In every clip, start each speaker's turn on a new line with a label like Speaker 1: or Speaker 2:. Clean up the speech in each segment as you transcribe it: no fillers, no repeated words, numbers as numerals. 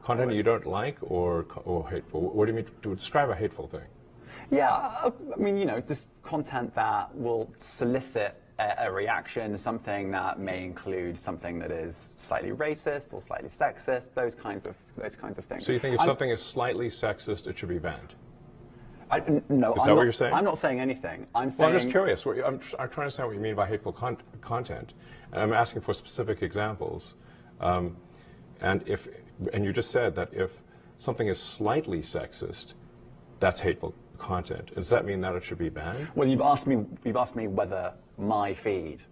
Speaker 1: Content you don't like or hateful? What do you mean to describe a hateful thing?
Speaker 2: Yeah, I mean, just content that will solicit a reaction, something that may include something that is slightly racist or slightly sexist, those kinds of things.
Speaker 1: So you think if something is slightly sexist, it should be banned?
Speaker 2: No,
Speaker 1: is that what you're saying?
Speaker 2: I'm not saying anything. I'm saying.
Speaker 1: Well, I'm just curious. I'm trying to understand what you mean by hateful content, and I'm asking for specific examples. And you just said that if something is slightly sexist, that's hateful content. Does that mean that it should be banned?
Speaker 2: Well, you've asked me whether my feed,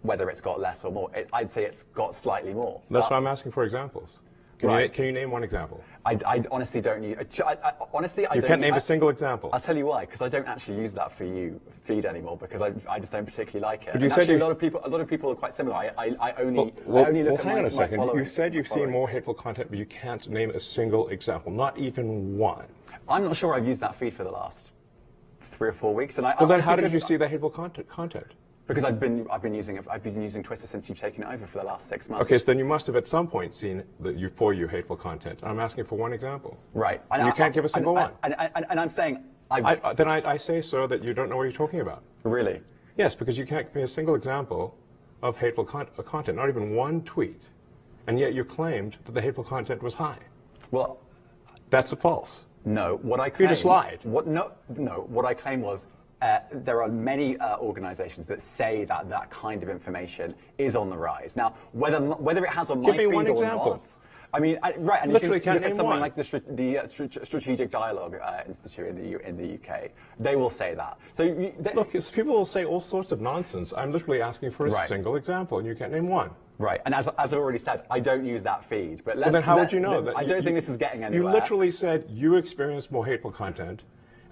Speaker 2: whether it's got less or more. I'd say it's got slightly more.
Speaker 1: That's why I'm asking for examples. Can you name one example?
Speaker 2: I honestly don't use. Honestly, I
Speaker 1: you
Speaker 2: don't.
Speaker 1: can't name a single example.
Speaker 2: I'll tell you why. Because I don't actually use that for you feed anymore. Because I just don't particularly like it.
Speaker 1: But you
Speaker 2: and
Speaker 1: said
Speaker 2: actually, a lot of people are quite similar. I only look at
Speaker 1: hang on a second. You said you've seen
Speaker 2: following.
Speaker 1: more hateful content, but you can't name a single example, not even one.
Speaker 2: I'm not sure I've used that feed for the last 3 or 4 weeks. And
Speaker 1: well, then how did you see the hateful content?
Speaker 2: Because I've been using Twitter since you've taken it over for the last 6 months.
Speaker 1: Okay, so then you must have at some point seen for you hateful content. I'm asking for one example.
Speaker 2: Right.
Speaker 1: And you can't give a single one.
Speaker 2: And I'm saying
Speaker 1: then I say, sir, that you don't know what you're talking about.
Speaker 2: Really?
Speaker 1: Yes, because you can't give me a single example of hateful content, not even one tweet, and yet you claimed that the hateful content was high.
Speaker 2: Well,
Speaker 1: that's false.
Speaker 2: No, what I claimed...
Speaker 1: You just lied.
Speaker 2: What I claimed was there are many organizations that say that that kind of information is on the rise. Now, whether it has on my feed or not... I mean, right, and
Speaker 1: literally
Speaker 2: if you look at something
Speaker 1: one.
Speaker 2: like the Strategic Dialogue Institute in the UK, they will say that. So
Speaker 1: look, people will say all sorts of nonsense. I'm literally asking for a single example, and you can't name one.
Speaker 2: Right, and as I've already said, I don't use that feed. But
Speaker 1: then how would you know that?
Speaker 2: I don't think this is getting anywhere.
Speaker 1: You literally said you experienced more hateful content,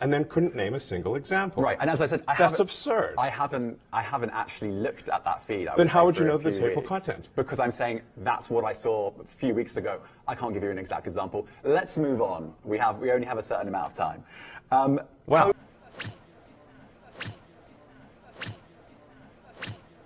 Speaker 1: and then couldn't name a single example.
Speaker 2: Right, and as I said,
Speaker 1: that's absurd.
Speaker 2: I haven't actually looked at that feed.
Speaker 1: Then how would you know this hateful content?
Speaker 2: Because I'm saying that's what I saw a few weeks ago. I can't give you an exact example. Let's move on. We only have a certain amount of time.
Speaker 1: Wow.